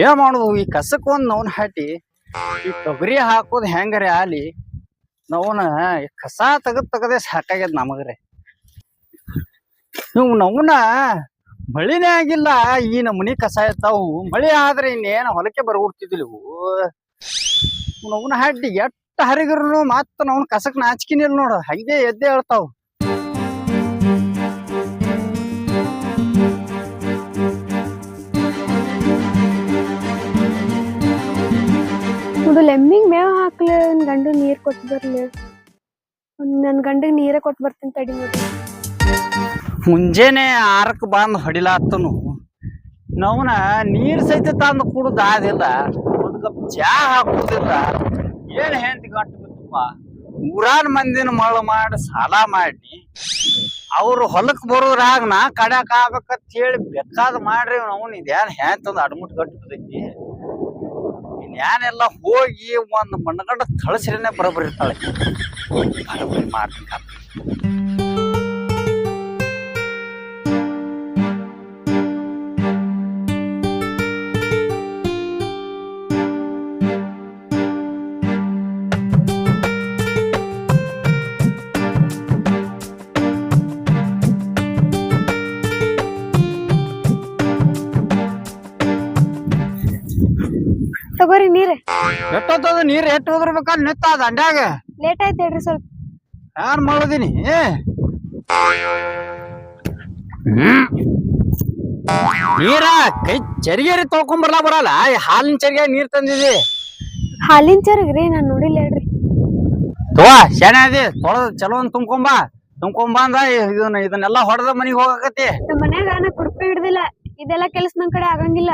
ಏನ್ ಮಾಡುದು ಈ ಕಸಕ್ ಒಂದ್ ನವನ್ ಹಾಟಿ ಈ ತೊಗರಿ ಹಾಕೋದ್ ಹೆಂಗರೆ ಆಲಿ ನವನ ಕಸ ತೆಗದೇ ಸಾಕಾಗ್ಯದ ನಮಗ್ರೆ. ನೀವು ನವನ ಮಳಿನೇ ಆಗಿಲ್ಲ, ಈ ನಮನಿ ಕಸ ಇರ್ತಾವು. ಮಳಿ ಆದ್ರೆ ಇನ್ನೇನ ಹೊಲಕ್ಕೆ ಬರ್ಬಿಡ್ತಿದ್ವಿ ಇವು. ನವನ ಹಾಟಿ ಎಟ್ಟ ಹರಿಗಿರು ಮತ್ತ ನವನ್ ಕಸಕ್ ನಾಚಿಕಿನಿಲ್ ನೋಡು, ಹಂಗೆ ಎದ್ದೆ ಹೇಳ್ತಾವ್. ಮೊದಲು ಎಮ್ಮಿಗ್ ಮೇವ್ ಹಾಕ್ಲಿ, ನನ್ ಗಂಡ ನೀರ್ ಕೊಟ್ಟು ಬರ್ಲಿ. ನನ್ ಗಂಡಗ್ ನೀರೇ ಕೊಟ್ಟು ಬರ್ತೀನಿ ತಡಿ. ಮುಂಜಾನೆ 6ಕ್ಕೆ ಬಂದ್ ಹೊಡಿಲಾತ್ತನು. ನವನ ನೀರ್ ಸಹಿತ ತಂದು ಕುಡುದು ಆದಿಲ್ಲ, ಒಂದ್ ಕಪ್ ಚಾ ಹಾಕುದಿಲ್ಲ. ಏನ್ ಹೆಂಡತಿ ಗಂಟು ಬಿತ್ತಪ್ಪ. ಊರಾನ್ ಮಂದಿನ ಮಳ ಮಾಡಿ ಸಾಲ ಮಾಡಿ ಅವ್ರು ಹೊಲಕ್ ಬರೋದ್ರಾಗ ನಾ ಕಡ್ಯಾಕ್ ಆಗ್ಬೇಕಂತ ಹೇಳಿ ಬೇಕಾದ್ ಮಾಡ್ರಿ. ನವನ್ ಇದ್ಯಾನ್ ಹೆಂತಂದ್ ಅಡ್ಮುಟ್ ಗಂಟು ಬಿದ್ದೈತಿ. ಇನ್ಯಾನೆಲ್ಲ ಹೋಗಿ ಒಂದ್ ಮಣ್ಣಗಂಡ ಥಳಸ್ರೇನೆ ಬರಬರಿ ಇರ್ತಾಳೆ. ಬರಬರಿ ಮಾಡ್ತೀನಿ. ತಗೋರಿ ನೀರ್. ಎಟ್ಟದ ನೀರ್ ಎಟ್ಟು ಹೋದ್ರಬೇಕಲ್ಲಿ ನಿತ್ತ ದಂಡ್ಯಾಗ. ಲೇಟ್ ಆಯ್ತು ಹೇಳ್ರಿ ಸ್ವಲ್ಪ. ಯಾರ್ ಮಾಡೋದಿನಿ ನೀರ ಕೈ ಚರಿಗೇರಿ ತೊಳ್ಕೊಂಬರ್ಲಾ ಬರಲ್ಲ. ಹಾಲಿನ ಚರಿಗೆ ನೀರ್ ತಂದಿದಿ. ಹಾಲಿನ ಚರಗ್ರಿ ನಾನ್ ನೋಡಿಲ್ಲ ಹೇಳ್ರಿ. ತವಾ ಶಾನೆ ಅದಿ ತೊಳೆದ ಚಲೋ ತುಂಬ್ಕೊಂಬಂದ ಇದನ್ನೆಲ್ಲಾ ಹೊಡೆದ ಮನಿಗ್ ಹೋಗಕತಿ. ನಮ್ಮ ಮನ್ಯಾಗ ನಾ ಕುರ್ಪಿ ಹಿಡ್ದಿಲ್ಲ, ಇದೆಲ್ಲಾ ಕೆಲ್ಸ ನನ್ ಕಡೆ ಆಗಂಗಿಲ್ಲ.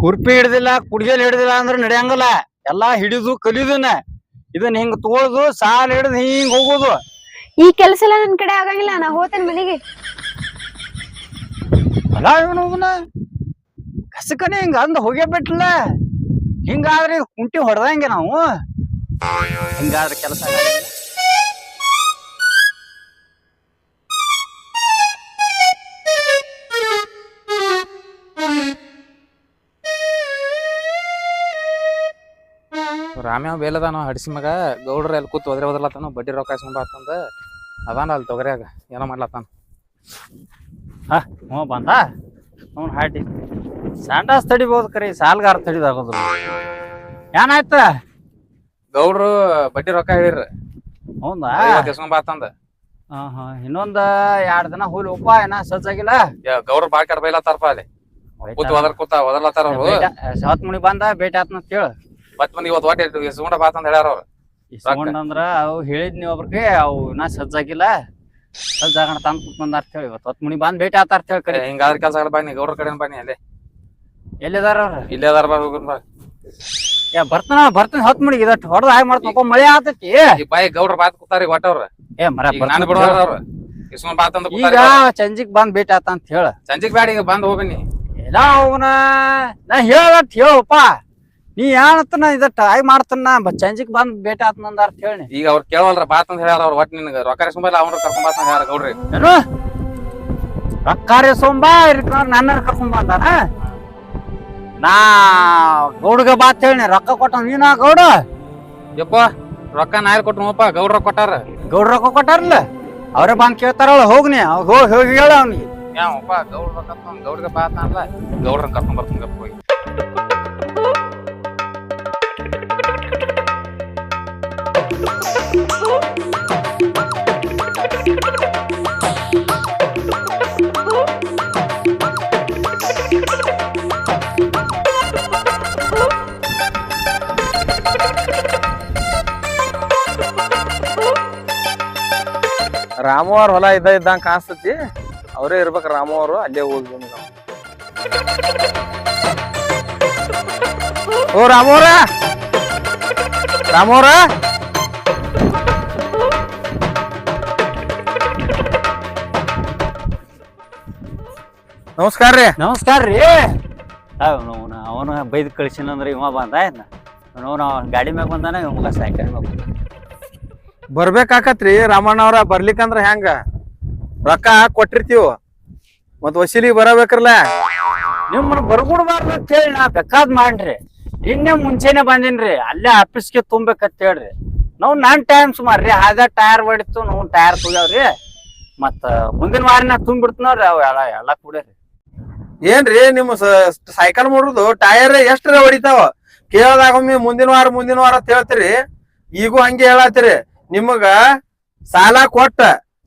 ಕುರ್ಪಿ ಹಿಡ್ದಿಲ್ಲ, ಕುಡ್ಗೆಲ್ ಹಿಡ್ದಿಲ್ಲ ಅಂದ್ರ ನಡೆಯಂಗಿಲ್ಲ. ಎಲ್ಲಾ ಹಿಡಿದು ಕಲಿಯುದನ್ನ ಇದನ್ನ ಹಿಂಗ್ ತೋಳ್ದು ಸಾಲ ಹಿಡ್ದು ಹಿಂಗ್ ಹೋಗುದು. ಈ ಕೆಲ್ಸ ಎಲ್ಲ ನನ್ ಕಡೆ ಆಗಂಗಿಲ್ಲ, ನಾ ಹೋತೇನೆ ಮನೆಗೆ. ಅಲ್ಲ ಇವನ ಕಸಕನೆ ಹಿಂಗ ಅಂದ ಹೋಗೇ ಬಿಟ್ಲ. ಹಿಂಗಾದ್ರೆ ಕುಂಟಿ ಹೊಡೆದಂಗೆ ನಾವು. ಹಿಂಗಾದ್ರೆ ಕೆಲಸ ರಾಮ್ಯಾವ ಬೇಲದಾನ ಹಡಿಸಿ ಮಗ. ಗೌಡ್ರ ಎಲ್ಲಿ ಕೂತ್ ಒದ್ರಲತ್ತಾನ, ಬಡ್ಡಿ ರೊಕ್ಕ ಇಸ್ಕೊಂಡ್ ಬಾತಂದ ಅದಾನ ಅಲ್ಲಿ ತೊಗರಿಯಾಗ ಏನೋ ಮಾಡ್ಲತ್ತಾನ. ಹ್ಞೂ ಬಂದ ಅವ್ನು ಹಾಟಿ ಸಂಡಾಸ್ ತಡಿಬೋದು ಕರಿ, ಸಾಲ್ಗಾರ ತಡಿದಾಗೋದ್ರು. ಏನಾಯ್ತ? ಗೌಡ್ರು ಬಡ್ಡಿ ರೊಕ್ಕ ಹೇಳಿರ್ರಿ. ಹೌದಾ? ಇಸ್ಕೊಂಡ್ ಬಾತಂದ. ಇನ್ನೊಂದ್ 2 ದಿನ ಹೋಲಿ ಒಪ್ಪ. ಏನ ಸಜ್ಜಾಗಿಲ್ಲ? ಗೌಡ್ರ ಬಾಕರ್ ಬೈಲತ್ತಾರಪ್ಪ ಅಲ್ಲಿ ಕೂತ್ ಒದರ್ಲತ್ತಾರ ಅವ್ರು. ಸಾತ್ ಮುನಿ ಬಂದ ಭೇಟಿ ಆತ್ನ ಕೇಳ. ಮತ್ ಮಂದಿ ಇವತ್ತು ಒಟ್ಟು ಇಸ್ಕೊಂಡ ಬಾತಂದ ಹೇಳ್ಯಾರ ಅವ್ರು. ಇಸ್ಕೊಂಡಂದ್ರ ಅವು ಹೇಳಿದ್ನಿ ಒಬ್ರಿಗೆ, ಅವು ಇನ್ನ ಸಜ್ಜಾಗಿಲ್ಲ, ಸಜ್ಜಾಗಣ ತಂದ್ ಕೂತ್ ಬಂದಾರ ಹೇಳಿ. ಇವತ್ತು 10 ಮುನಿ ಬಂದ್ ಭೇಟಿ ಆತಾರ ಹೇಳಿ ಕರಿ. ಹಿಂಗಾದ್ರ ಕೆಲ್ಸ ಬಾನಿ ಗೌಡ್ರ ಕಡೆ ಬಾನಿ. ಅಲ್ಲೇ ಎಲ್ಲಿದಾರ ಅವ್ರ? ಇಲ್ಲೇ ಅದಾರ ಬಾ ಹೋಗುನ್ ಬಾ. ಬರ್ತಾನ 10 ಮುನಿಗೆ ಇದಟ್ಟು ಹೊಡೆದ ಹಾಯ್ ಮಾಡ್ತಪ್ಪ. ಮಳೆ ಆತೈತಿ. ಈ ಬಾಯಿ ಗೌಡ್ರ ಬಾತ್ ಕೂತಾರಿ ಒಟ್ಟವ್ರ. ಮರ ನಾನು ಬಿಡೋರ ಅವ್ರ ಇಸ್ಕೊಂಡ್ ಬಾತಂದ ಈಗ ಸಂಜಿಗ್ ಬಂದ್ ಭೇಟಿ ಆತ ಅಂತ ಹೇಳ. ಸಂಜಿಗ್ ಬ್ಯಾಡ, ಈಗ ಬಂದ್ ಹೋಗ್ಬನ್ನಿ. ಎಲ್ಲ ಅವನ ನಾ ಹೇಳಟ್ ಹೇಳಪ್ಪ. ನೀ ಏನತ್ತನ ಇದಟ್ಟ ಆಯ್ ಮಾಡ್ತಾನ ಸಂಜಿಗ್ ಬಂದ್ ಭೇಟಿ ಆತ ನಂದ ಅರ್ಥ ಹೇಳಿ. ಈಗ ಅವ್ರು ಕೇಳವಲ್ರ ಬಾತಂದ ಹೇಳ್ಯಾರ ಅವ್ರು. ಒಟ್ಟು ನಿನ್ಗ ರೊಕ್ಕ ಇಸ್ಕೊಂಬಲ್ಲ ಅವ್ರ ಕರ್ಕೊಂಡ್ ಬಾತಂದ ಹೇಳ್ಯಾರ ಗೌಡ್ರಿ. ಏನು ರೊಕ್ಕಾರೆ ಸೊಂಬ ನನ್ನ ಕರ್ಕೊಂಡ್ ಬಂದಾನ? ನಾ ಗೌಡ್ಗ ಬಾತ್ ಹೇಳಿ ರೊಕ್ಕ ಕೊಟ್ಟ ನೀನ ಗೌಡ? ಯಪ್ಪ ರೊಕ್ಕ ನಾ ಕೊಟ್ಟು ನೋಪ, ಗೌಡ್ರ ಕೊಟ್ಟಾರ. ಗೌಡ್ರ ರೊಕ್ಕ ಕೊಟ್ಟಾರಲ್ಲ, ಅವ್ರೇ ಬಂದ್ ಕೇಳ್ತಾರಲ್ಲ. ಹೋಗ್ನಿ ಹೋಗಿ ಹೇಳ ಅವ್ನಿಗೆ. ಯಾವಪ್ಪ ಗೌಡ್ರ ರೊಕ್ಕ ಗೌಡ್ಗ ಬಾತ ಅಲ್ಲ, ಗೌಡ್ರ ಕರ್ಕೊಂಡ್ ಬರ್ತೀನಿ ಗಪ್ಪ ಹೋಗಿ. ರಾಮು ಅವ್ರ ಹೊಲ ಇದ್ದಂಗ ಕಾಣಿಸ್ತತಿ. ಅವರೇ ಇರ್ಬೇಕ ರಾಮು ಅವರು. ಅಲ್ಲೇ ಹೋಗಿ ಓ ರಾಮೋರ, ರಾಮೋರ ನಮಸ್ಕಾರ ರೀ. ನಮಸ್ಕಾರ ರೀ. ಅವನು ಬೈದ್ ಕಳ್ಸಿನಂದ್ರ ಇವ ಬಂದ. ಅವನು ಗಾಡಿ ಮ್ಯಾಗ ಬಂದಾನ, ಇವ ಮಗ ಸೈಕಲ್ ಮ್ಯಾಗ. ಬರ್ಬೇಕಾಕತ್ರಿ ರಾಮಣ್ಣವ್ರ. ಬರ್ಲಿಕ್ಕಂದ್ರ ಹೆಂಗ? ರೊಕ್ಕ ಕೊಟ್ಟಿರ್ತೀವ, ಮತ್ ವಸೂಲಿಗೆ ಬರಬೇಕ್ರಲ್ಲ. ನಿಮ್ಮನ್ನ ಬರ್ಗುಡ್ಬಾರ್ದು ಅಂತ ಹೇಳಿ ನಾ ಬೇಕಾದ್ ಮಾಡ್ರಿ. ಇನ್ನೇ ಮುಂಚೆನೆ ಬಂದಿನ್ರಿ, ಅಲ್ಲೇ ಆಫೀಸ್ಗೆ ತುಂಬೇಕಂತ ಹೇಳ್ರಿ. ನಾವು ನಾನ್ ಟೈಮ್ ಸುಮಾರ್ರಿ ಅದ ಟೈರ್ ಹೊಡಿತು, ನಾವು ಟೈರ್ ತುಗ್ಯಾವ್ರಿ. ಮತ್ತ ಮುಂದಿನ ವಾರನ ತುಂಬಿಡ್ತನವ್ರಿ ಅವ್ ಎಲ್ಲ ಕೂಡ್ರಿ. ಏನ್ರಿ ನಿಮ್ಮ ಸೈಕಲ್ ಮಾಡೋದು ಟೈರ್ ಎಷ್ಟ್ರ ಹೊಡಿತಾವ? ಕೇಳದಾಗೊಮ್ಮೆ ಮುಂದಿನ ವಾರ ಅಂತ ಹೇಳ್ತೀರಿ. ಈಗೂ ಹಂಗೆ ಹೇಳತ್ತೀರಿ. ನಿಮಗ ಸಾಲ ಕೊಟ್ಟ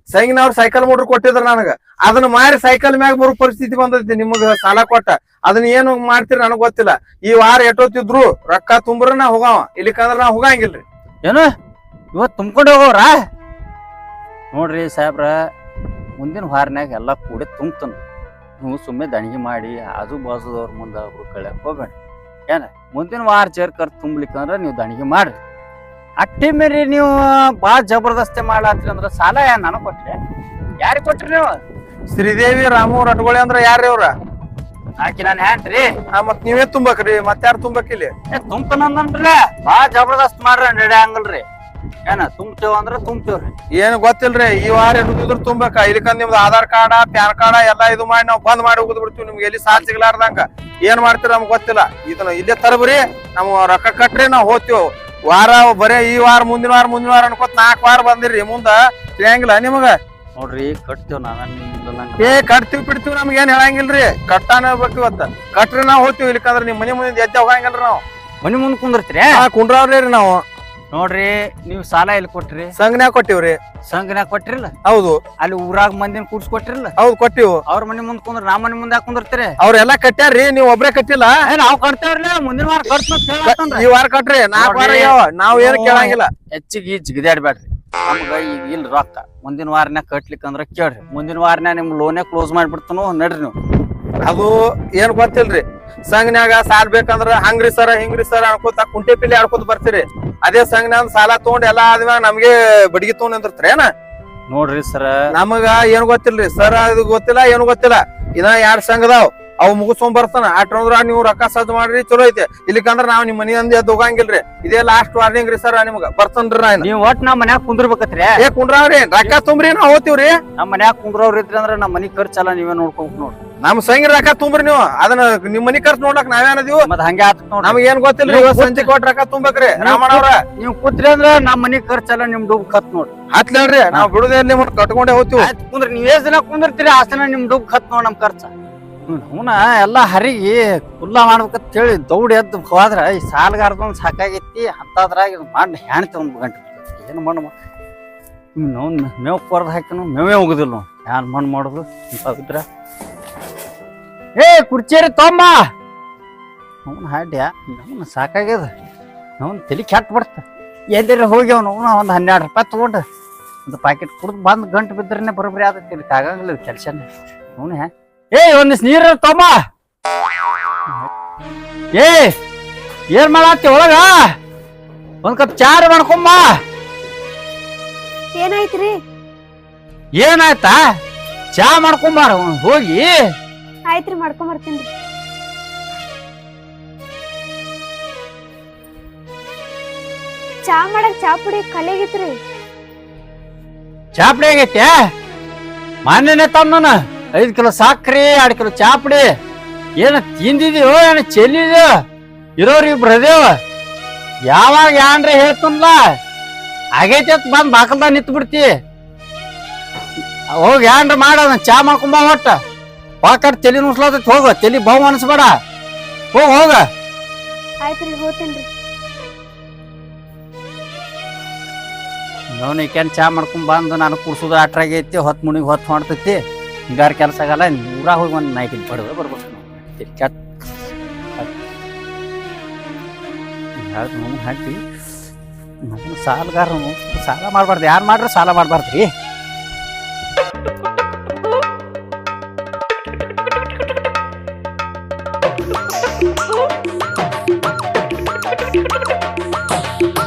ಸಂಗಿನವ್ರ ಸೈಕಲ್ ಮೋಟ್ರ್ ಕೊಟ್ಟಿದ್ರ ನನಗ, ಅದನ್ನ ಮಾರಿ ಸೈಕಲ್ ಮ್ಯಾಗ ಬರೋ ಪರಿಸ್ಥಿತಿ ಬಂದೈತಿ. ನಿಮಗ ಸಾಲ ಕೊಟ್ಟ ಅದನ್ನ ಏನು ಮಾಡ್ತೀರಿ ನನಗ್ ಗೊತ್ತಿಲ್ಲ. ಈ ವಾರ ಎಷ್ಟೊತ್ತಿದ್ರು ರೊಕ್ಕ ತುಂಬ್ರ ನಾ ಹೋಗಾವ, ಇಲ್ಲಿಕಂದ್ರ ನಾ ಹೋಗಂಗಿಲ್ರಿ. ಏನು ಇವತ್ ತುಂಬ್ಕೊಂಡು ಹೋಗೋರ? ನೋಡ್ರಿ ಸಾಹೇಬ್ರ, ಮುಂದಿನ ವಾರನ್ಯಾಗ ಎಲ್ಲಾ ಕೂಡಿ ತುಂಬ್ತನ. ನೀವು ಸುಮ್ಮನೆ ದಣಿಗೆ ಮಾಡಿ ಆಜು ಬಾಜುದವ್ರ ಮುಂದೆ ಅವ್ರು ಕಳ್ಯಾಕ್ ಹೋಗ್ಬೇಡ್ರಿ. ಏನ ಮುಂದಿನ ವಾರ ಚೇರ್ಕರ್ ತುಂಬ್ಲಿಕ್ಕಂದ್ರ ನೀವು ದಣಿಗೆ ಮಾಡ್ರಿ. ಅಟ್ಟಿ ಮೇರಿ ನೀವು ಬಾಳ ಜಬರ್ದಸ್ತಿ ಮಾಡ್ಲಾತ್ರಿ ಅಂದ್ರ ಸಾಲ ನನಗ್ ಕೊಟ್ರಿ? ಯಾರಿಗ್ ಕೊಟ್ರಿ ನೀವು? ಶ್ರೀದೇವಿ ರಾಮವ್ರ ಅಟ್ಗೊಳಿ ಅಂದ್ರ ಯಾರ್ರಿ ಅವ್ರ? ಆಕಿ ನಾನು ಹ್ಯಾಂತ್ರಿ. ಮತ್ ನೀವೇ ತುಂಬಕ್ರಿ, ಮತ್ತಾರು ತುಂಬಕ್ಕಿಲ್ಲಿ? ತುಂಬ್ತನಂದ್ರಿ ಬಾಳ ಜಬರ್ದಸ್ತ್ ಮಾಡ್ರಿ, ನಡೆ ಹಂಗಲ್ರಿ. ಏನ ತುಂಬ್ತೇವ ಅಂದ್ರ ತುಂಬ್ತೇವ್ರಿ. ಏನ್ ಗೊತ್ತಿಲ್ರಿ, ಈ ವಾರ ಎಷ್ಟಿದ್ರು ತುಂಬಕ. ಇಲ್ಲಿಕಂದ್ ನಿಮ್ದು ಆಧಾರ್ ಕಾರ್ಡ ಪ್ಯಾನ್ ಕಾರ್ಡ ಎಲ್ಲಾ ಇದು ಮಾಡಿ ನಾವು ಬಂದ್ ಮಾಡಿ ಹೋಗುದ್ ಬಿಡ್ತೀವಿ. ನಿಮ್ಗೆ ಎಲ್ಲಿ ಸಾಲ ಸಿಗ್ಲಾರ್ದಂಗ ಏನ್ ಮಾಡ್ತೀರ ನಮ್ಗೆ ಗೊತ್ತಿಲ್ಲ. ಇದನ್ನ ಇಲ್ಲೇ ತರಬ್ರಿ, ನಮ್ಮ ರೊಕ್ಕ ಕಟ್ರಿ ನಾವ್ ಹೋಗ್ತೀವಿ. ವಾರ ಬರೇ ಈ ವಾರ ಮುಂದಿನ ವಾರ ಅನ್ಕೋತ 4 ವಾರ ಬಂದಿರಿ, ಮುಂದ ತಿಳಿಯಂಗಿಲ್ಲ ನಿಮಗ. ನೋಡ್ರಿ ಕಟ್ತೇವ್ ಕಟ್ತೀವಿ ಬಿಡ್ತೀವಿ, ನಮ್ಗೆ ಏನ್ ಹೇಳಂಗಿಲ್ರಿ. ಕಟ್ಟಾನ ಬೇಕು ಇವತ್ತ. ಕಟ್ರಿ ನಾವ್ ಹೋಗ್ತೀವಿ. ಇಲ್ಲಿಕಂದ್ರ ನಿಮ್ ಮನಿ ಮುಂದೆ ಎದ್ದೆ ಹೋಗಂಗಿಲ್ರಿ ನಾವು. ಮನಿ ಮುಂದ್ ಕುಂದ್ರತ್ರಿ? ಕುಂಡ್ರವ್ರಿ ನಾವು. ನೋಡ್ರಿ ನೀವ್ ಸಾಲ ಎಲ್ಲಿ ಕೊಟ್ರಿ? ಸಂಘನ್ಯಾಗ ಕೊಟ್ಟಿವ್ರಿ. ಸಂಘನ್ಯಾಗ ಕೊಟ್ರಿಲ್ಲ? ಹೌದು. ಅಲ್ಲಿ ಊರಾಗ ಮಂದಿನ ಕೂಡ್ಸ್ ಕೊಟ್ರಿಲ್ಲ? ಹೌದು ಕೊಟ್ಟಿವು. ಅವ್ರ ಮನಿ ಮುಂದ್ ಕುಂದ್ರ ನಾ ಮನಿ ಮುಂದೆ ಕುಂದಿರ್ತೀರಿ? ಅವ್ರೆಲ್ಲಾ ಕಟ್ಟ್ಯಾರ್ರಿ, ನೀವ್ ಒಬ್ರೇ ಕಟ್ಟಿಲ್ಲ. ನಾವ್ ಕಟ್ತೇವ್ರಿ, ಮುಂದಿನ ವಾರ ಕಟ್ತ. ಈ ವಾರ ಕಟ್ರಿ, 4 ವಾರ ನಾವ್ ಏನ್ ಕೇಳಂಗಿಲ್ಲ. ಹೆಚ್ಚಿಗೆ ಜಿಗಿದಾಡ್ಬೇಡ್ರಿ. ನಮ್ಗ ಈಗ ಇಲ್ ರೊಕ್ಕ ಮುಂದಿನ ವಾರನ್ಯಾಗ ಕಟ್ಲಿಕ್ಕಂದ್ರ ಕೇಳ್ರಿ. ಮುಂದಿನ ವಾರನ್ಯಾಗ ನಿಮ್ ಲೋನೇ ಕ್ಲೋಸ್ ಮಾಡ್ಬಿಡ್ತಾನು ನಡ್ರಿ ನೀವು. ಅದು ಏನ್ ಗೊತ್ತಿಲ್ರಿ, ಸಂಘನ್ಯಾಗ ಸಾಲ ಬೇಕಂದ್ರ ಹಂಗ್ರಿ ಸರ ಹಿಂಗ್ರಿ ಸರ ಅನ್ಕೋತ ಕುಂಟೆ ಪಿಲ್ಲಿ ಆಡ್ಕೋತ ಬರ್ತೀರಿ. ಅದೇ ಸಂಘನ್ಯಾಗ ಸಾಲ ತಗೊಂಡ್ ಎಲ್ಲಾ ಆದ್ಮ್ಯಾಗ ನಮ್ಗೆ ಬಡ್ಗಿ ತಗೊಂಡ್ ನಿಂದಿರ್ತೀರಿ ಏನ? ನೋಡ್ರಿ ಸರ, ನಮಗ ಏನ್ ಗೊತ್ತಿಲ್ರಿ ಸರ್, ಅದು ಗೊತ್ತಿಲ್ಲ ಏನು ಗೊತ್ತಿಲ್ಲ. ಇನ್ನ 2 ಸಂಘದಾವ್, ಅವ್ ಮುಗಿಸ್ಕೊಂಡ್ ಬರ್ತಾನ. ಅಟ್ರಂದ್ರ ನೀವು ರೊಕ್ಕ ಸಜ್ಜು ಮಾಡ್ರಿ, ಚಲೋ ಐತೆ. ಇಲ್ಲಿಕಂದ್ರ ನಾವ್ ನಿಮ್ ಮನಿ ಅಂದಿ ಅದ್ ಹೋಗಂಗಿಲ್ರಿ. ಇದೇ ಲಾಸ್ಟ್ ವಾರ್ನಿಂಗ್ ರೀ ಸರ್ ನಿಮ್ಗ. ಬರ್ತನ್ರಿ ನಾ. ನೀವ್ ಒಟ್ ನಮ್ ಮನ್ಯಾಗ ಕುಂದ್ರಬೇಕತ್ರಿ. ಕುಂಡ್ರಾವ್ರಿ, ರೊಕ್ಕ ತುಂಬ್ರಿ ನಾವ್ ಹೋಗ್ತಿವ್ರಿ. ನಮ್ ಮನ್ಯಾಗ ಕುಂದ್ರವ್ರ ಇದ್ರಿ ಅಂದ್ರ ನಮ್ ಮನಿ ಖರ್ಚೆಲ್ಲ ನೀವೇ ನೋಡ್ಕೊಂಡ್ ನೋಡ್ರಿ. ನಮ್ ಸಂಗಿ ರೊಕ್ಕ ತುಂಬ್ರಿ ನೀವು. ಅದನ್ನ ನಿಮ್ ಮನಿ ಖರ್ಚು ನೋಡ್ಲಕ್ ನಾವೇನದೀವು? ಮತ್ ಹಂಗೆ ಆತ ನೋಡ್ರಿ. ನಮ್ಗ ಏನ್ ಗೊತ್ತಿಲ್ರಿ, ಸಂಜೆ ಕೊಟ್ ರೊಕ್ಕ ತುಂಬೇಕ್ರಿ ರಾಮಣ್ಣ ಅವ್ರ. ನೀವ್ ಕೂತ್ರಿ ಅಂದ್ರ ನಮ್ ಮನಿ ಖರ್ಚೆಲ್ಲ ನಿಮ್ ಡುಬ್ ಖತ್ ನೋಡ್ರಿ. ಹತ್ಲೇನ್ರಿ, ನಾವ್ ಬಿಡುದೇ ಇಲ್ಲಿ ಕಟ್ಕೊಂಡೇ ಹೋಗ್ತಿವಿ. ಕುಂದ್ರಿ ನೀವ್ ಎಷ್ಟ್ ದಿನ ಕುಂದಿರ್ತೀರಿ ಆಸನ ನಿಮ್ ಡುಬ್ ಖತ್ ನೋಡ್ ನಮ್ ಖರ್ಚ. ಅವನ ಎಲ್ಲಾ ಹರಿಗಿ ಕುಲ್ಲ ಮಾಡ್ಬೇಕಂತ ಹೇಳಿ ದೌಡ್ ಎದ್ದು ಹೋದ್ರ ಈ ಸಾಲಗಾರದೊಂದ್ ಸಾಕಾಗೈತಿ. ಅಂತದ್ರಾಗ ಮಾಡಿ ಹೆಣ್ತಿ 1 ಗಂಟೆ ಏನು ಮಣ್ಣು ನಾವು ಮೇವ್ ಕೊರ್ದು ಹಾಕಿನು ಮೇವೇ ಹೋಗುದಿಲ್ಲ ನಾವು. ಏನ್ ಮಣ್ಣು ಮಾಡುದು ಇಂತಿದ್ರ? ಏ ಕುರ್ಚೇರಿ ತೊಂಬ ಅವನ್ ಹಾಡ್ಯ ನಮ್ಮನ್ನ ಸಾಕಾಗ್ಯದ. ಅವನ್ ತಲಿ ಕೆಟ್ಟ ಬಿಡ್ತ. ಎಲ್ಲರ ಹೋಗಿ ಅವ್ನು ಒಂದ್ 12 ರೂಪಾಯಿ ತಗೊಂಡು ಒಂದು ಪ್ಯಾಕೆಟ್ ಕುಡ್ದು ಬಂದ್ ಗಂಟು ಬಿದ್ರನೆ ಬರೋಬ್ಬರಿ ಆದೈತಿ. ಆಗಂಗಿಲ್ಲ ಕೆಲ್ಸನೇ ಅವನೇ. ಏ ಒಂದಿಸ್ ನೀರ ತೊಂಬ. ಏ ಏನ್ ಮಾಡತ್ತಿ ಒಳಗ? ಒಂದ್ ಕಪ್ ಚಾರ ಮಾಡ್ಕೊಂಬ. ಏನಾಯ್ತ್ರಿ? ಏನಾಯ್ತಾ? ಚಾ ಮಾಡ್ಕೊಂಬಾರ ಹೋಗಿ. ಆಯ್ತ್ರಿ, ಮಾಡ್ಕೊಂಡ್ ಬರ್ತೀನಿ. ಚಾ ಮಾಡಕ್ ಚಾ ಪುಡಿ ಕಲೆಗಿತ್ರಿ. ಚಾ ಪುಡಿ ಆಗೈತೆ? ಮಾನ್ಯನೇ ತಂದನ 5 ಕಿಲೋ ಸಾಕ್ರಿ, 2 ಕಿಲೋ ಚಾ ಪುಡಿ. ಏನ ತಿಂದಿದೀವೋ ಏನ ಚೆಲ್ಲಿದೀವ? ಇರೋರು ಇಬ್ರು ಅದೇವ. ಯಾವಾಗ ಯಾನ್ರಿ ಹೇಳ್ತನ್ಲ ಆಗೈತಿ ಅಂತ ಬಂದ್ ಬಾಕಲ್ದಾಗ ನಿಂತು ಬಿಡ್ತಿ. ಹೋಗಿ ಏನ್ರ ಮಾಡ ಚಾ ಮಾಡ್ಕೊಂಬ. ಹೊಟ್ಟ ಪಾಕಟ್ ತಲಿ ನುಸ್ಲಾತೈತಿ. ಹೋಗ ತಲಿ ಬಹು ಅನ್ಸ್ಬೇಡ. ಹೋಗ. ಆಯ್ತ್ರಿ, ಹೋಗ್ತೇನ್ರಿ. ನವನಿಕೇನ್ ಚಾ ಮಾಡ್ಕೊಂಡ್ ಬಂದು ನಾನು ಕುಡ್ಸೋದು ಅಟ್ರಾಗೈತಿ. ಹೊತ್ತು ಮುಣಿಗೆ ಹೊತ್ತು ಮಾಡ್ತೈತಿ. ಹಿಂಗಾರ ಕೆಲಸ ಆಗಲ್ಲ. ಊರಾಗ ಹೋಗಿ ಒಂದು ನೈಟ್ ಬಡದ ಬರ್ಬೇಕು. ಹಾಕಿ ನಮ್ಮ ಸಾಲಗಾರ ಸಾಲ ಮಾಡ್ಬಾರ್ದು. ಯಾರು ಮಾಡ್ರೆ ಸಾಲ ಮಾಡ್ಬಾರ್ದ್ರಿ.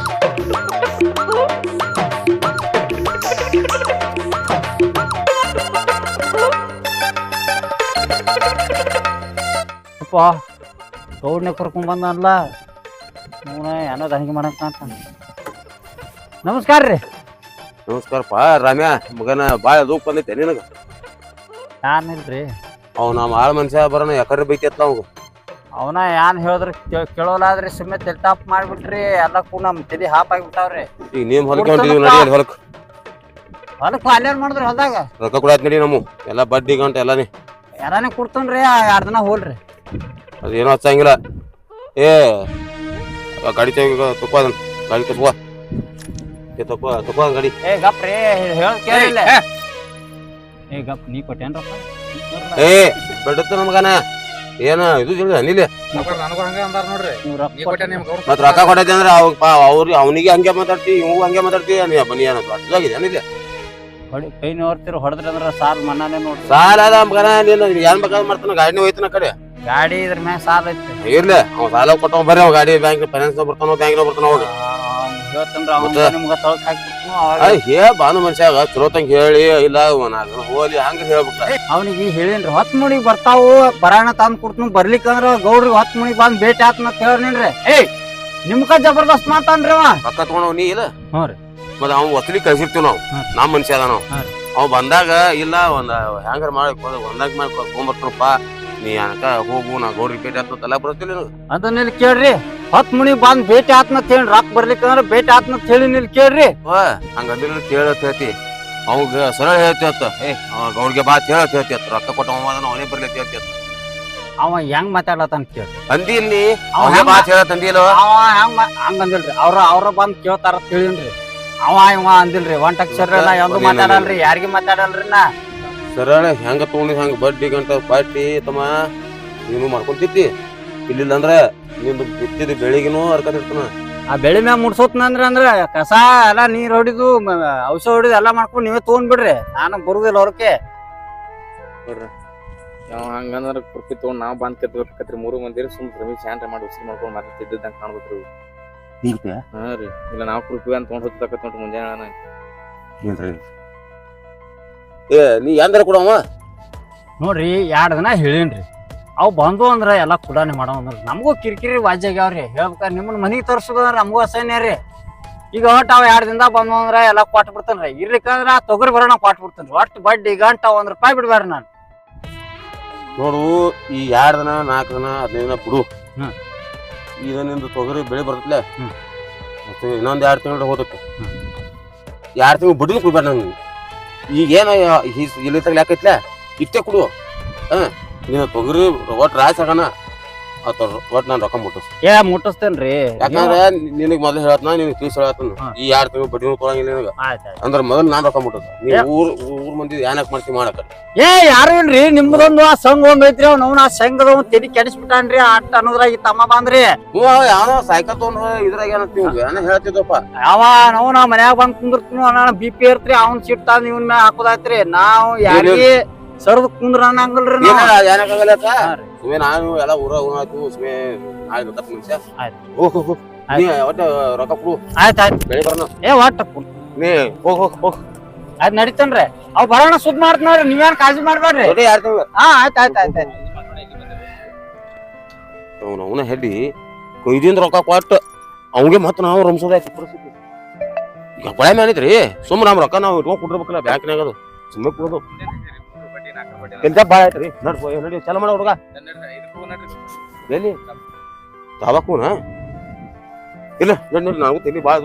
ಗೌಡ್ನೆ ಕರ್ಕೊಂಡ್ ಬಂದಲ್ಲ ಏನೋ ದನಿಗೆ ಮಾಡಂತ. ನಮಸ್ಕಾರ ರೀ. ನಮಸ್ಕಾರಪ್ಪ ರಾಮ್ಯಾ. ಮಗನ ಬಾಳ ದೂಕ್ ಬಂದೈತೆ ನಿನಗ? ಯಾನಿಲ್ರಿ. ಅವ್ ನಮ್ಮ ಆಳ್ ಮನುಷ್ಯ ಬರೋಣ ಯಾಕಡೆ ಬೈತಿಯತ್ತ ಅವಾಗ ಅವನ ಏನ್ ಹೇಳಿದ್ರ ಕೇಳೋಲಾದ್ರಿ ಸುಮ್ಮನೆ ತೆಲ್ಟಾಪ್ ಮಾಡ್ಬಿಟ್ರಿ ಎಲ್ಲಕ್ಕೂ ನಮ್ ತಲಿ ಹಾಪ್ ಆಗಿಬಿಟ್ಟಾವ್ರಿ. ಈಗ ನೀವ್ ಹೊಲಕ್ಕೆ ಹೊಂಟಿದೀವಿ ನಡಿ ಅಲ್ಲಿ ಹೊಲಕ್ ಹೊಲಕ್ ಅಲ್ಲೇನ್ ಮಾಡಿದ್ರಿ ಹೊಲ್ದಾಗ ರೊಕ್ಕ ಕೊಡಾತ್ ನಡಿ ನಮ್ಮ ಎಲ್ಲಾ ಬಡ್ಡಿ ಗಂಟ ಎಲ್ಲಾನೇ ಯಾರಾನೇ ಕೊಡ್ತನ್ರಿ 2 ದಿನ ಹೋಲ್ರಿ. ಅದೇನೋ ಹಚ್ಚಂಗಿಲ್ಲ. ಏ ಗಾಡಿ ತಗೋ ಅದನ್ನ ಗಾಡಿ ತಗೋ ಗಾಡಿ. ಏ ಗಪ್ರಿ ಹೇಳ ಕೇಳಿಲ್ಲ. ಏ ಗಪ್ ನೀ ಕೊಟ್ಟೇನ್ರಪ್ಪ? ಏ ಬಿಡುತ್ತ ನಮಗನ ಏನ ಇದು ಅನಿಲ್ಲ ನನಗೂ ಹಂಗ ಅಂದಾರ ನೋಡ್ರಿ. ನೀ ಕೊಟ್ಟೆ ನಿಮ್ಗೆ ಅವ್ರು ಮತ್ ರೊಕ್ಕ ಕೊಡೈತಿ ಅಂದ್ರೆ ಅವ್ರಿಗೆ ಅವನಿಗೆ ಹಂಗೆ ಮಾತಾಡ್ತಿ ಇವ್ ಹಂಗೆ ಮಾತಾಡ್ತಿ ಬನ್ನಿ ಏನದು ಅಷ್ಟಾಗಿದೆ ಅನಿಲ್ಲ. ಕೈ ನೋಡ್ತಿರ ಹೊಡೆದ್ರಿ ಅಂದ್ರ ಸಾಲ್ ಮನ್ನಾನೇ ನೋಡ್ರಿ. ಸಾಲ ಅದ ಮಗನ ನೀನು ಏನ್ ಬೇಕಾದ್ ಮಾಡ್ತಾನ ಗಾಡಿನ ಹೋಯ್ತಾನ ಕಡೆ ಗಾಡಿ ಇದ್ರ ಮ್ಯಾಗ ಸಾಲ ಐತಿ. ಇರ್ಲಿ ಅವ್ ಸಾಲ ಕೊಟ್ಟವ್ ಬರ್ರಿ ಅವ್ ಗಾಡಿ ಬ್ಯಾಂಕ್ ಫೈನಾನ್ಸ್ ಬರ್ತಾನ ಬ್ಯಾಂಕ್ ಬರ್ತಾನ ಅವಾಗ ಹೇಳ್ತನ್ರಿ ಅವ ನಿಮ್ಗ ತೊಳಕ್ ಹಾಕ್ಬಿಟ್ನು. ಹೇ ಬಾನು ಮನುಷ್ಯಾಗ ಚಲೋತಂಗ ಹೇಳಿ ಇಲ್ಲ ಹೋಲಿ ಹಂಗ ಹೇಳ್ಬಿಟ್ಟ. ಅವನಿಗೆ ಹೇಳಿನ್ರಿ 10 ಮುಣಿಗ್ ಬರ್ತಾವು ಬರಾಣ ತಂದ್ ಕೊಡ್ತೀನಿ ಬರ್ಲಿಕ್ಕಂದ್ರ ಗೌಡ್ರಿಗೆ 10 ಮುಣಿಗ್ ಬಂದ್ ಭೇಟಿ ಆತ್ನ ಹೇಳ್ರಿ. ಏಯ್ ನಿಮ್ಕ ಜಬರ್ದಸ್ತ್ ಮಾತಾನ್ರಿ ಅವ. ರೊಕ್ಕ ತಗೊಂಡವ್ ನೀ ಇಲ್ಲ ಹ್ಞೂ ರೀ. ಮತ್ತ ಅವ್ ಒತ್ತಲಿ ಕಳ್ಸಿರ್ತೀವಿ ನಾವು ನಮ್ ಮನುಷ್ಯ ಅದ ನಾವು ಅವ್ ಬಂದಾಗ ಇಲ್ಲ ಒಂದ್ ಹೆಂಗಾರ ಮಾಡಿ ಒಂದಾಗ ಮಾಡಿ ತಗೊಂಡ್ಬರ್ತಾರಪ್ಪ ನೀ ಅನಕ ಹೋಗು ನಾ ಗೌಡ್ರಿಗೆ ಭೇಟಿ ಆತ್ನ ಬರ್ತಿಲ್ಲ ಅದನ್ನ ಇಲ್ಲಿ ಕೇಳ್ರಿ 10 ಮುಣಿಗ್ ಬಂದ್ ಭೇಟಿ ಆತ್ನ ಹೇಳಿ ರೊಕ್ಕ ಬರ್ಲಿಕ್ಕಂದ್ರ ಭೇಟಿ ಆತ್ನ ಹೇಳಿ ನಿಲ್ ಕೇಳ್ರಿ. ಹಂಗಂದಿಲ್ಲ ಕೇಳತ್ ಹೇಳ್ತಿ ಅವಾಗ ಸರಳ ಹೇಳ್ತಿ ಏ ಗೌಡ್ಗೆ ಬಾ ಹೇಳ್ತಿ ರೊಕ್ಕ ಕೊಟ್ಟ ಅವನೇ ಬರ್ಲಿ ಹೇಳ್ತಿ ಅವ ಹೆಂಗ್ ಮಾತಾಡ್ಲತ್ತಾನ ಕೇಳ್ರಿ. ಅಂದಿ ಇಲ್ಲಿ ಅವನೇ ಮಾತ್ ಹೇಳತ್ ಅಂದಿಲ್ಲ ಅವ ಹಂಗಂದಿಲ್ರಿ ಅವ್ರ ಬಂದ್ ಕೇಳ್ತಾರ ಹೇಳಿನ್ರಿ. ಅವ ಇವ ಅಂದಿಲ್ರಿ ಒಂದ್ ಅಕ್ಷರ ಎಂದು ಮಾತಾಡಲ್ರಿ ಯಾರಿಗಿ ಮಾತಾಡಲ್ರಿ ನಾ ಸರಳ ಹೆಂಗ ತಗೊಂಡಿ ಹಂಗ ಬಡ್ಡಿ ಗಂಟ ಪಾಟಿ ತಮ್ಮ ನೀನು ಮಾಡ್ಕೊಂತಿದ್ದಿ ಇಲ್ಲಿಲ್ಲ ಅಂದ್ರ ನಿಂದು ಬಿತ್ತಿದ ಬೆಳಿಗ್ಗೆನೂ ಹರ್ಕತಿರ್ತಾನ. ಆ ಬೆಳಿ ಮ್ಯಾಗ ಮುಡ್ಸೋತ್ನಂದ್ರ ಕಸ ಎಲ್ಲಾ ನೀರ್ ಹೊಡಿದು ಔಷಧ ಹೊಡಿದು ಎಲ್ಲಾ ಮಾಡ್ಕೊಂಡು ನೀವೇ ತಗೊಂಡ್ ಬಿಡ್ರಿ. ನಾನು ಬರುದಿಲ್ಲ ಹೊರಕ್ಕೆ ಹಂಗಂದ್ರ ಕುರ್ಪಿ ತಗೊಂಡ್ ನಾವ್ ಬಂದ್ ಕೆತ್ಬೇಕತ್ರಿ 3 ಮಂದಿ ಸುಮ್ ರಮೇಶ್ ಶಾಂತ ಮಾಡಿ ಉಸಿರು ಮಾಡ್ಕೊಂಡ್ ಮಾತಾಡ್ತಿದ್ದಂಗ ಕಾಣ್ಬೇಕ್ರಿ. ಹಾ ರೀ ಇಲ್ಲ ನಾವ್ ಕುರ್ಪಿ ಅಂತ ತಗೊಂಡ್ ಹೋಗ್ತಕ್ಕತ್ ನೋಡ್ರಿ ಮುಂಜಾನೆ. ಏ ನೀ ಎಂದ್ರ ಕೊಡವ ನೋಡ್ರಿ 2 ದಿನ ಹೇಳಿನ್ರಿ ಅವ್ ಬಂದು ಅಂದ್ರ ಎಲ್ಲಾ ಕುಡಾನೆ ಮಾಡವಂದ್ರ ನಮಗೂ ಕಿರಿಕಿರಿ ವಾಜ್ಯಾಗ್ಯಾವ್ರಿ. ಹೇಳ್ಬೇಕಾರ ನಿಮ್ಮನ್ನ ಮನಿಗ್ ತರ್ಸುದಂದ್ರ ನಮಗೂ ಅಸಹ್ಯ ರೀ. ಈಗ ಒಟ್ಟು ಅವ್ 2 ದಿನದಾಗ ಬಂದು ಅಂದ್ರ ಎಲ್ಲಾ ಕೊಟ್ಟು ಬಿಡ್ತೇನ್ರಿ. ಇರ್ಲಿಕ್ಕಂದ್ರ ತೊಗರಿ ಬರೋಣ ಕೊಟ್ಟು ಬಿಡ್ತೇನ್ರಿ. ಒಟ್ಟು ಬಡ್ಡಿ ಗಂಟ 1 ರೂಪಾಯಿ ಬಿಡ್ಬ್ಯಾರ ನಾನು. ನೋಡು ಈ 2 ದಿನ 4 ದಿನ 15 ದಿನ ಬಿಡು. ಈಗ ನಿಂದು ತೊಗರಿ ಬೆಳೆ ಬರ್ತಲೆ ಮತ್ತೆ ಇನ್ನೊಂದ್ 2 ತಿಂಗಳು ಹೋದಕ್ಕೆ 2 ತಿಂಗಳು ಬಿಡುದು ಕುಡ್ಬೇಡ ನಂಗೆ. ಈಗೇನ ಇಲ್ಲಿ ತಗಲಿ ಹಾಕೈತ್ಲ ಇಷ್ಟೇ ಕೊಡು. ನೀನು ತೊಗರಿ ಒಟ್ಟು ರಾಯ್ಸ್ ಆಗೋಣ ಒಟ್ಟು ನಾನು ರೊಕ್ಕ ಮುಟ್ಟಿಸ್ ಮುಟ್ಟಿಸ್ತೇನ್ರಿ. ಯಾಕಂದ್ರೆ ನಿನಗ್ ಮೊದಲು ಹೇಳತ್ನ ನಿನಗೆ ತಿಳಿಸಿ ಹೇಳತ್ತನ ಈ 2 ತಿಂಗಳು ಬಡ್ಡಿ ಕೊಡಂಗಿಲ್ಲ ನಿನಗ ಅಂದ್ರ ಮೊದಲು ನಾನ್ ರೊಕ್ಕ ಮುಟ್ಟದ ನೀ ಊರ್ ಮಂದಿ ಏನಕ್ ಮಾಡ್ತಿ ಮಾಡಕ. ಯಾರು ಇಲ್ರಿ ನಿಮ್ದೊಂದು ಆ ಸಂಘ ಒಂದ್ ಐತ್ರಿ ಅವ್ನ ಆ ಸಂಘದ ತೆಲಿ ಕೆಡಿಸ್ಬಿಟ್ಟಾನ್ರಿ ಅಟ್ಟ ಅನ್ನೋದ್ರಾಗ ತಮ್ಮ ಬಂದ್ರಿ. ಯಾವನೋ ಸೈಕಲ್ ತಗೊಂಡ್ ಇದ್ರಾಗ ಏನಂತೀವಿ ಏನ ಹೇಳ್ತಿದ್ದಪ್ಪ ಯಾವ ನಾ ಮನ್ಯಾಗ ಬಂದ್ ಕುಂದಿರ್ತೀನಿ ಅಣ್ಣ BP ಇರ್ತ್ರಿ ಅವ್ನ್ ಸಿಟ್ಟ ಇವನ್ ಮ್ಯಾಗ ಹಾಕೋದಾಯ್ತ್ರಿ. ನಾವ್ ಯಾರಿಗೆ ಸರ್ದ್ ಕುಂದ್ರ ಅನ್ನಂಗಲ್ರಿ ಏನಾಗಲ್ಲ ಸುಮ್ಮನೆ ನಾನು ಎಲ್ಲ ಊರ ಆಯ್ತು ಸುಮ್ಮನೆ ಆಯ್ತು ಮನುಷ್ಯ ಒಟ್ಟ ರೊಕ್ಕ ಕೊಡು. ಆಯ್ತಾಯ್ತು ಬೆಳಿ ಬರೋಣ ಒಟ್ಟ ನೀ ಹೋಗ್ ಅದ್ ನಡೀತನ್ರಿ ಅವ್ ಬರೋಣ ಸುದ್ ಮಾಡ್ತ ನೋಡ್ರಿ ನೀವೇನ್ ಕಾಳಜಿ ಮಾಡ್ಬೇಡ್ರಿ. 2 ತಿಂಗಳು ಆಯ್ತಾಯ್ತಾಯ್ತು ಅವನ ಹೆಡ್ಡಿ ಕೊಯ್ದಿಂದ ರೊಕ್ಕ ಕೊಟ್ಟು ಅವಂಗೆ ಮತ್ತ ನಾವು ರಂಸೋದಾಯ್ತು ಪರಿಸ್ಥಿತಿ. ಈಗ ಕೊಳೆ ಮೇನಿದ್ರಿ ಸುಮ್ಮನೆ ನಮ್ಮ ರೊಕ್ಕ ನಾವು ಇಟ್ಕೊಂಡ್ ಕೊಟ್ಟಿರ್ಬೇಕಲ್ಲ ಬ್ಯಾಂಕ್ನಾಗ ಅದು ಸುಮ್ಮನೆ ಕೊಡೋದು ಕೆಲ್ಸ ಭಾಳ ಆಯ್ತ್ರಿ. ನಡಿ ಚಲ ಮಾಡ ಹುಡುಗ ಎಲ್ಲಿ ತಾಬಾಕುನಾ ಇಲ್ಲ ನೋಡಿ ನಾವು ತಲೆ ಭಾಳ